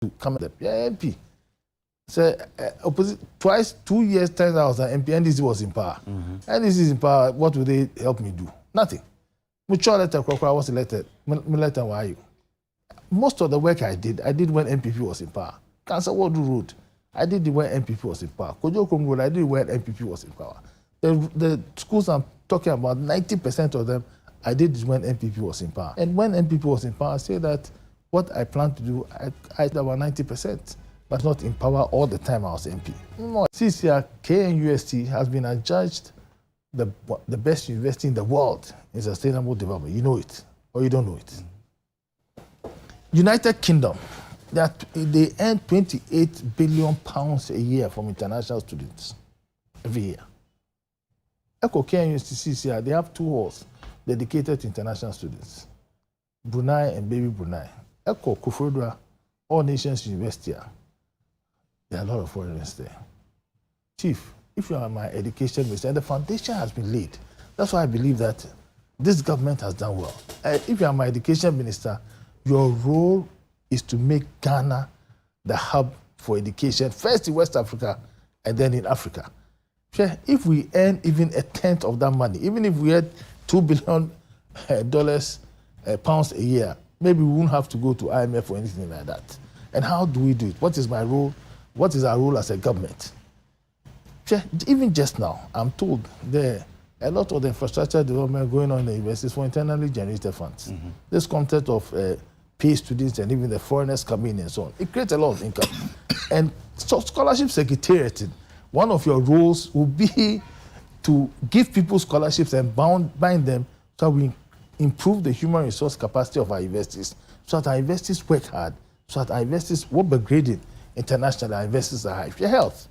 to come at yeah, MP. So opposite twice, 2 years, 10 hours, and MP NDC was in power. NDC is in power. What would they help me do? Nothing. Mutual letter, I was elected. Letter, why are you? Most of the work I did when NPP was in power. Cancer Ward Road, I did it when NPP was in power. Kojo Krom Road, I did it when NPP was in power. The schools I'm talking about, 90% of them, I did it when NPP was in power. And when NPP was in power, I say that what I plan to do, I did about 90%, but not in power all the time I was MP. No, this year, KNUST has been adjudged the best university in the world in sustainable development. You know it, or you don't know it. United Kingdom, they earn £28 billion a year from international students every year. Echo KNUST, they have 2 halls dedicated to international students, Brunei and Baby Brunei. Echo Kufrodra, All Nations University, there are a lot of foreigners there. Chief, if you are my education minister, and the foundation has been laid, that's why I believe that this government has done well. If you are my education minister, your role is to make Ghana the hub for education, first in West Africa and then in Africa. If we earn even a tenth of that money, even if we had $2 billion pounds a year, maybe we won't have to go to IMF or anything like that. And how do we do it? What is my role? What is our role as a government? Even just now, I'm told there a lot of the infrastructure development going on in the universities for internally generated funds. This concept of pay students and even the foreigners coming in and so on, it creates a lot of income. And so scholarship secretariat, one of your roles will be to give people scholarships and bind them so we improve the human resource capacity of our universities, so that our universities work hard, so that our universities will be graded internationally, our universities are high. Your health.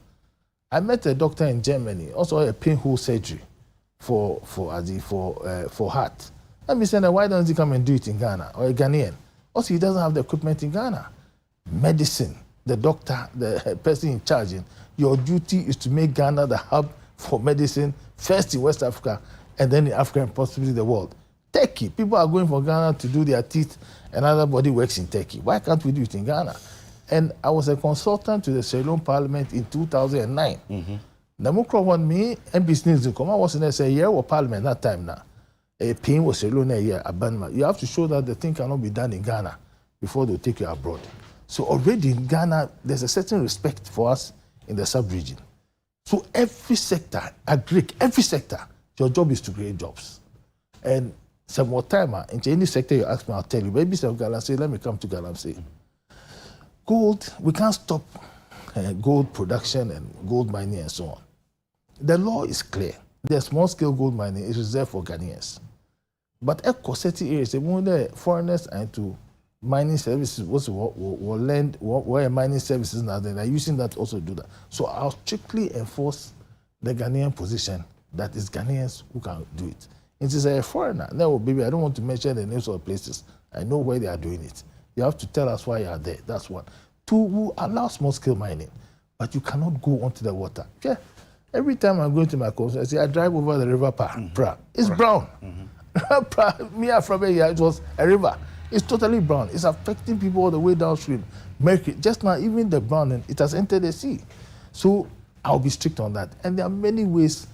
I met a doctor in Germany, also a pinhole surgery for heart. And we said, why don't he come and do it in Ghana, or a Ghanaian? Also, he doesn't have the equipment in Ghana. Medicine, the doctor, the person in charge, your duty is to make Ghana the hub for medicine, first in West Africa, and then in Africa and possibly the world. Turkey, people are going for Ghana to do their teeth, and other body works in Turkey. Why can't we do it in Ghana? And I was a consultant to the Sierra Leone Parliament in 2009. Namukro won me, NPC News, I was in a year of Parliament that time now. A pain was Sierra Leone a year, abandonment. You have to show that the thing cannot be done in Ghana before they take you abroad. So already in Ghana, there's a certain respect for us in the sub-region. So every sector, every sector, your job is to create jobs. And some more time, in any sector you ask me, I'll tell you. Maybe some Galamsey, let me come to Galamsey. Gold, we can't stop gold production and gold mining and so on. The law is clear. The small-scale gold mining is reserved for Ghanaians. But at certain areas, when the foreigners are into mining services, will lend where mining services now, then they're using that also to do that. So I'll strictly enforce the Ghanaian position that it's Ghanaians who can do it. It is a foreigner. No, baby, I don't want to mention the names of the places. I know where they are doing it. You have to tell us why you are there. That's one. 2, we allow small-scale mining, but you cannot go onto the water. Yeah. Every time I'm going to my consultancy, I drive over the river Pra. It's brown. Me, from here, it was a river. It's totally brown. It's affecting people all the way downstream. Mercury, just now, even the brown, it has entered the sea. So I'll be strict on that. And there are many ways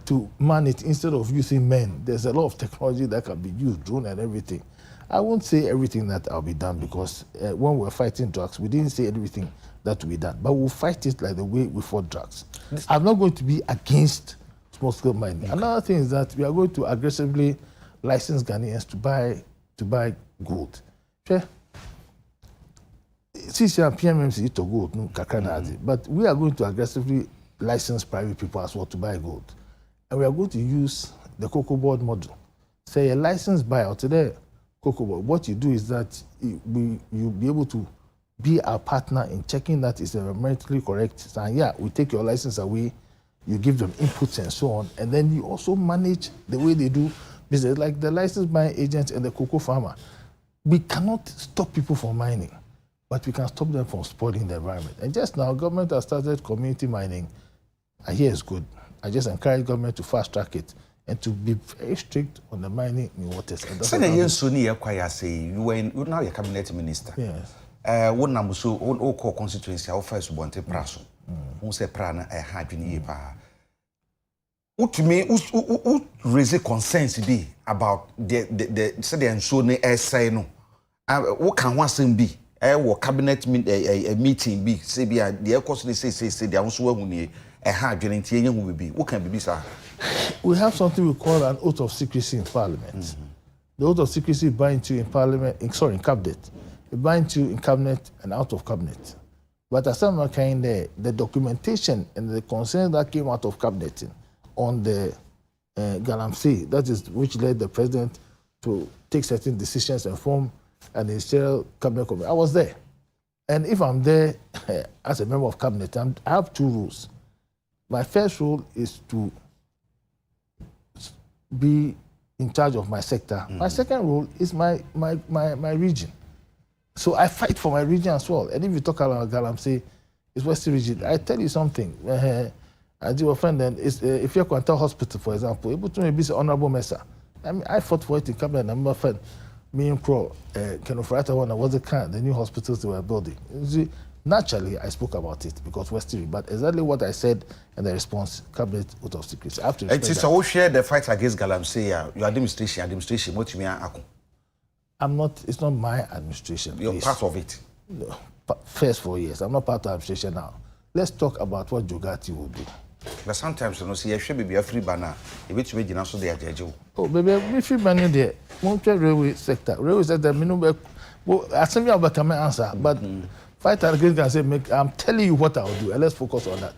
to man it instead of using men. There's a lot of technology that can be used, drone and everything. I won't say everything that I'll be done because when we're fighting drugs, we didn't say everything that will be done, but we'll fight it like the way we fought drugs. I'm not going to be against small-scale mining. Okay. Another thing is that we are going to aggressively license Ghanaians to buy gold. Okay? CC PMMC to gold, no kakanadi, but we are going to aggressively license private people as well to buy gold, and we are going to use the cocoa board model. Say a licensed buyer today. What you do is that you'll be able to be our partner in checking that it's environmentally correct. And yeah, we take your license away, you give them inputs and so on, and then you also manage the way they do business, like the licensed buying agent and the cocoa farmer. We cannot stop people from mining, but we can stop them from spoiling the environment. And just now, government has started community mining. I hear it's good. I just encourage government to fast track it and to be very strict on the mining in waters. Senator Suni Ekwaya say you were now your cabinet minister. Yes. One number so all core constituency our first one te praso. Who say prana a hadwini pa. What me raise concerns be about the say the ensure ne say no. What can one be? What cabinet meeting be? Say be the course say the also who ne a hadwini tie who will be. What can be sir? We have something we call an oath of secrecy in Parliament. The oath of secrecy binds you in Parliament, in cabinet. It binds you in cabinet and out of cabinet. But as some kind there, the documentation and the concerns that came out of cabinet on the Galamsey, that is which led the president to take certain decisions and form an ministerial cabinet committee. I was there. And if I'm there as a member of cabinet, I have two rules. My first rule is to be in charge of my sector. My second role is my region. So I fight for my region as well. And if you talk about Galamsey, it's Western region. I tell you something. I do offend them. If you're Quantal Hospital, for example, able to be honorable Mesa. I mean, I fought for it in cabinet. I'm a friend. Me and Crow, Kenofrata one was the new hospitals they were building. See, naturally, I spoke about it because Western. But exactly what I said and the response, cabinet out of secrecy. I have to respect that. So share the fight against Galamsey. Your administration, what you mean? I'm not. It's not my administration. You're part of it. No, first 4 years. I'm not part of the administration now. Let's talk about what Joe Ghartey will do. But sometimes you know, see, should be a free banner. If it's ready now, so they are judging. Oh, baby, we free banner there. Railway sector. Railway sector. Me no. Well, I send you about my answer, but fight against can say, I'm telling you what I will do, and let's focus on that.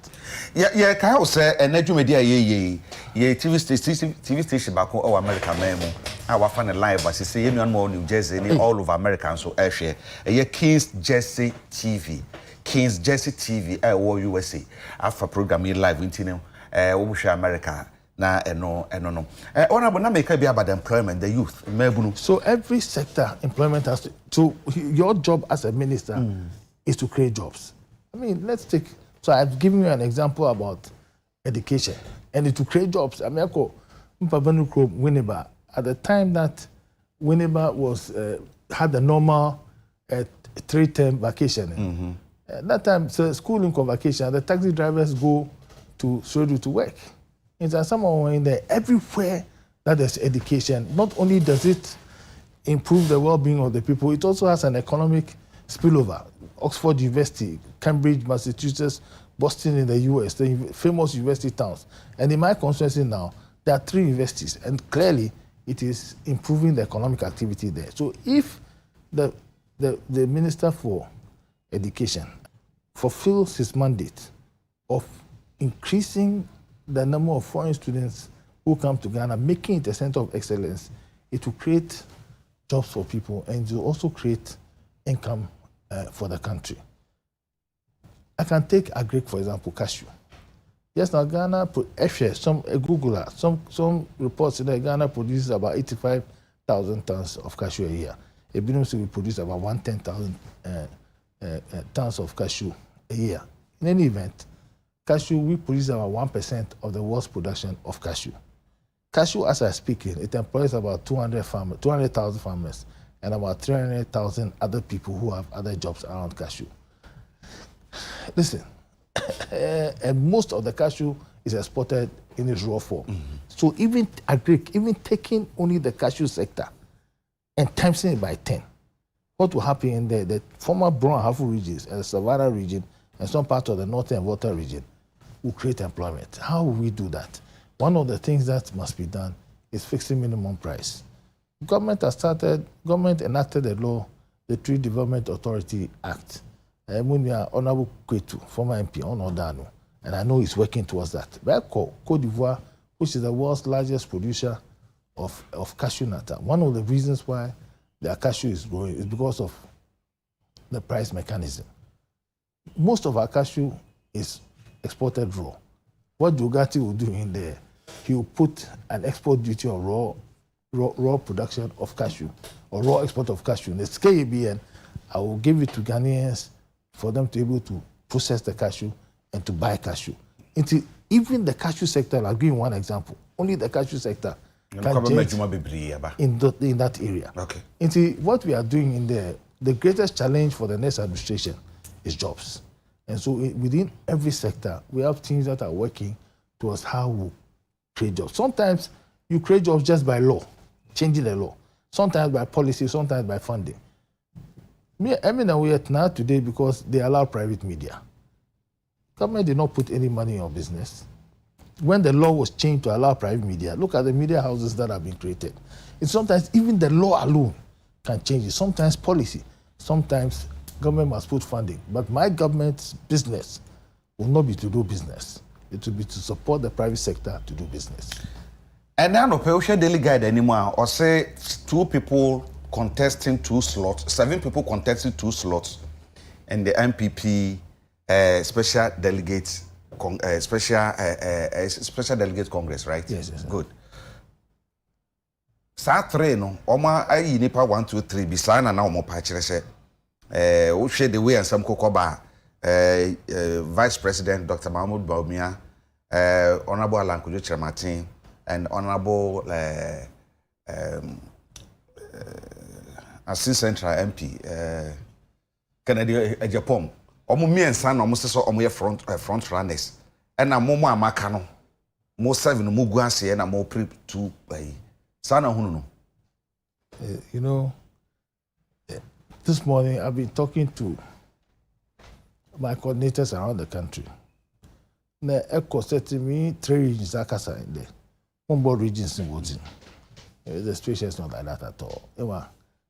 Yeah. Can I say, and media, TV station back home, oh, America, memo. I was fan live, but say you know New Jersey, all over America, so I share. King's Jersey TV, King's Jersey TV, USA. After programming live in Tino, we share America. Na no. Honorable, na make be about the employment, the youth. So every sector employment has to your job as a minister is to create jobs. I mean, let's take. So I've given you an example about education and to create jobs. I mean, I call Winneba. At the time that Winneba was had the normal 3-term vacation, that time so schooling vacation, the taxi drivers go to Sodu to work. It's someone in there everywhere that there's education. Not only does it improve the well-being of the people, it also has an economic spillover. Oxford University, Cambridge, Massachusetts, Boston in the US, the famous university towns. And in my constituency now, there are 3 universities, and clearly it is improving the economic activity there. So if the Minister for Education fulfills his mandate of increasing the number of foreign students who come to Ghana, making it a center of excellence, it will create jobs for people and it will also create income for the country. I can take agric, for example, cashew. Yes, now Ghana, some Googler, some reports that Ghana produces about 85,000 tons of cashew a year. Ebinom we produce about 110,000 tons of cashew a year. In any event, cashew, we produce about 1% of the world's production of cashew. Cashew, as I speak, it employs about 200,000 farmers and about 300,000 other people who have other jobs around cashew. Listen, and most of the cashew is exported in its raw form. So even taking only the cashew sector and times it by 10, what will happen in the former Brown Hafu regions and the Savannah region and some part of the Northern Volta region will create employment. How will we do that? One of the things that must be done is fixing minimum price. Government enacted the law, the Tree Development Authority Act. Honorable Kwetu, former MP, Onodano, and I know he's working towards that. But Cote d'Ivoire, which is the world's largest producer of cashew nut, one of the reasons why their cashew is growing is because of the price mechanism. Most of our cashew is exported raw. What Joe Ghartey will do in there, he will put an export duty on raw production of cashew or raw export of cashew. In the KABN, I will give it to Ghanaians for them to be able to process the cashew and to buy cashew. Even the cashew sector, I'll give you one example. Only the cashew sector can generate in that area. Okay. What we are doing in there, the greatest challenge for the next administration is jobs. And so within every sector, we have teams that are working towards how we create jobs. Sometimes you create jobs just by law, changing the law. Sometimes by policy, sometimes by funding. I mean, we are now today because they allow private media. Government did not put any money in your business. When the law was changed to allow private media, look at the media houses that have been created. It's sometimes even the law alone can change it. Sometimes policy, sometimes government must put funding. But my government's business will not be to do business. It will be to support the private sector to do business. And now no pay daily guide anymore. Or say 2 people contesting 2 slots, 7 people contesting 2 slots, and the NPP special delegate special delegate Congress, right? Yes. Good. Sa 3 no, oma ayi nipa 1 2 3 bisana na omo pa kire se wo hwe the way ansam kokoba Vice President Dr. Mahmoud Bawumia, Honorable Alan Kojo Chiramatin, and Honorable Assistant Central MP Kennedy Ejapong. Omo miensa na omo seso omo ye front runners. And na mo amaka no. Mo 7 mo gu ase na mo pre 2 sana hunu no. You know, this morning I've been talking to my coordinators around the country. Na Echo said to me 3 regions akasa in there. 1 board regions in voting. The situation is not like that at all.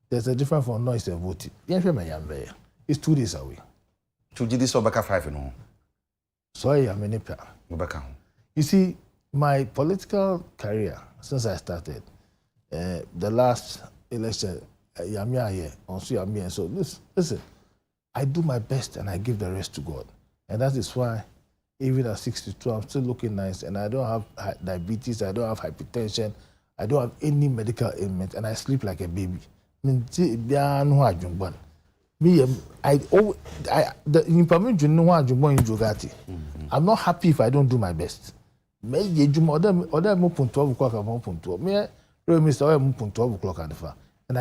There's a difference from noise and voting. It's 2 days away. 2 days obeka 5 no. Sorry, I'm in a You see, my political career since I started, the last election, so listen, I do my best and I give the rest to God. And that is why, even at 62, I'm still looking nice, and I don't have diabetes, I don't have hypertension, I don't have any medical ailment, and I sleep like a baby. I'm not happy if I don't do my best. And I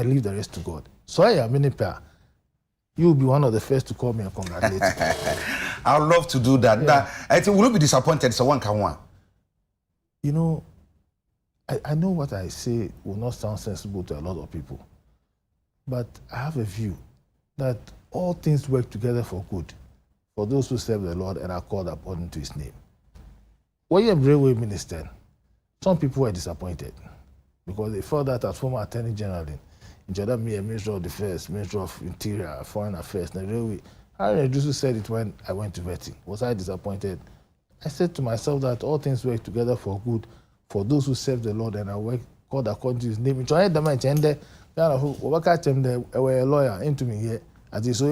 leave the rest to God. So I am in a pair. You'll be one of the first to call me and congratulate me. I would love to do that. Yeah. I think will be disappointed. So one can one. You know, I know what I say will not sound sensible to a lot of people, but I have a view that all things work together for good for those who serve the Lord and are called according to His name. When you're a railway minister, some people were disappointed because they felt that as former Attorney General in Jordan, me, Minister of Defense, Minister of Interior, Foreign Affairs, and railway. Harry Edusu said it when I went to vetting. Was I disappointed? I said to myself that all things work together for good for those who serve the Lord and are called according to His name. So I had a lawyer into me here. As so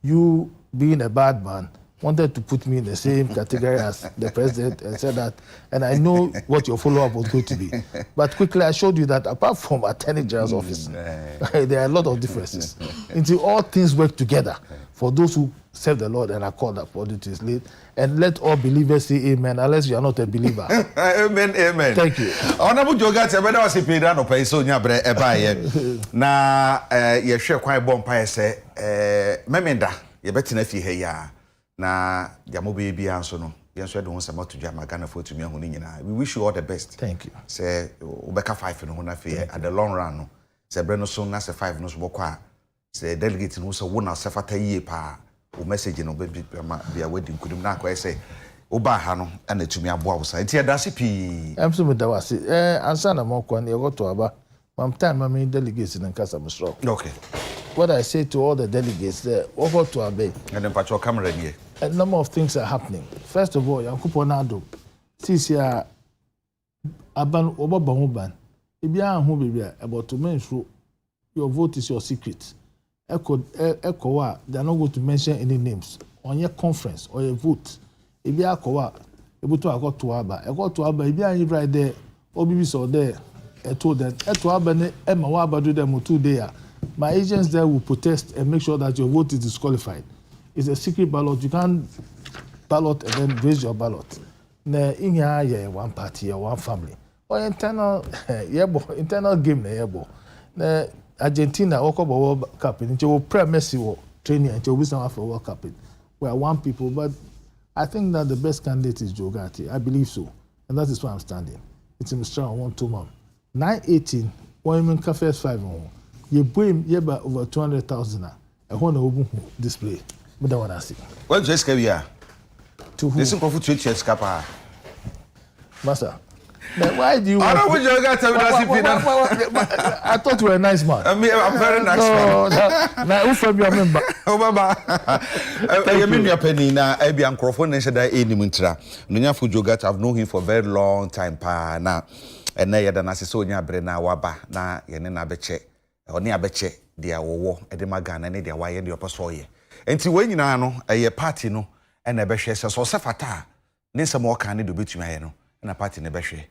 you being a bad man wanted to put me in the same category as the president and said that, and I know what your follow-up was going to be. But quickly I showed you that apart from Attorney General's office, there are a lot of differences. Until all things work together for those who serve the Lord and are called according to His name. And let all believers say amen, unless you are not a believer. Amen, amen. Thank you. Honorable Joe Ghartey, I was saying that no pay so nyabre ebaye. Na ye hwe kwan bom pa say memenda ye betina fi he ya. Na jamobe bia so no. Ye so de ho sama to jama Ghana for to me ho ni nyina. We wish you all the best. Thank you. Say obeka 5 no ho na fi at the long run no. Say bre no so na say 5 no so bokwa. Say delegate no so wona sefata yie pa. O message no be bia wedding kudum na kwa say oba ha no na tumi aboa wo sa ntia dase pi am so da wase ansa na mo kwa na ye goto aba mam time ma me delegates in kasa mstro. Okay, what I say to all the delegates there, over to Abe, and then patch your camera here. A number of things are happening. First of all, Yankupo Nado, since ya aban oba bahuban, ibia hu bibia about to mention your vote is your secret. Ekowa, they are not going to mention any names on your conference or your vote. Ibia kowa, able to go to Aba. I got to Aba, ibia right there, OBB saw there. I told them, to Aba, Emma Waba do them 2 days. My agents there will protest and make sure that your vote is disqualified. It's a secret ballot. You can't ballot and then raise your ballot. In here, one party or one family. Or internal, internal game, Argentina walk up World Cup and you will pre Messi war training and you will be for World Cup. We are one people, but I think that the best candidate is Joe Ghartey. I believe so, and that is why I'm standing. It's in strong 1-2 man. 918. When you first 5 on, you bring about over 200,000. I want to display. But that one I see. Well, just go here. To who? Listen, for 2 years, Kappa. Master. Now, why do you? I don't want you to tell me I thought you were a nice man. I'm very nice man. Now, who from your member? Oh, Baba. I mean, your penny now. I be a microphone and said, I ain't even try. Nunya for Joe Ghartey, I've known him for a very long time. Pa now, and now you're the Nasisonia Brena Waba. Now you're in a beche. Or near beche, dear war, at the Magan, and their wire the upper soil. And to when you know, a party no, and a beche so safata. Nisa more candy to beat you, and a party in a beche.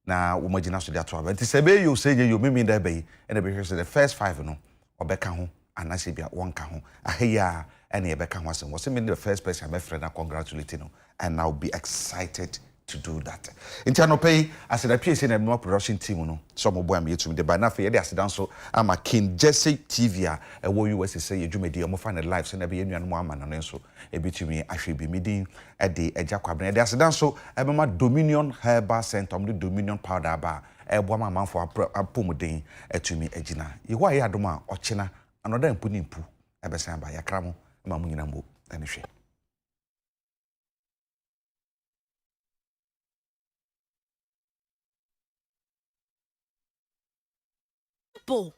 Now, we imagine us to that trouble. And to say, you say you mean there be, and the beche the first 5 no, or Becca home, and I say be at 1 cajon. I hear any Becca was the first person my friend I congratulate you, and I'll be excited to do that. In terms of pay, I said, I appear in a more production team, no, some of them here to me, but now for you, I sit down, so I'm a King Jesse TV, and what you say, you may do more find lives and every union woman, and so a bit to me, I should be meeting at the Jacob. There's a dance, so I'm a Dominion Herbal Center, the Dominion Powder Bar, a woman man for a pomodine, to me, a Gina. You are Yadoma or China, another putting poo, a besan by a cramo, Mamunambo, and a shame. Bull.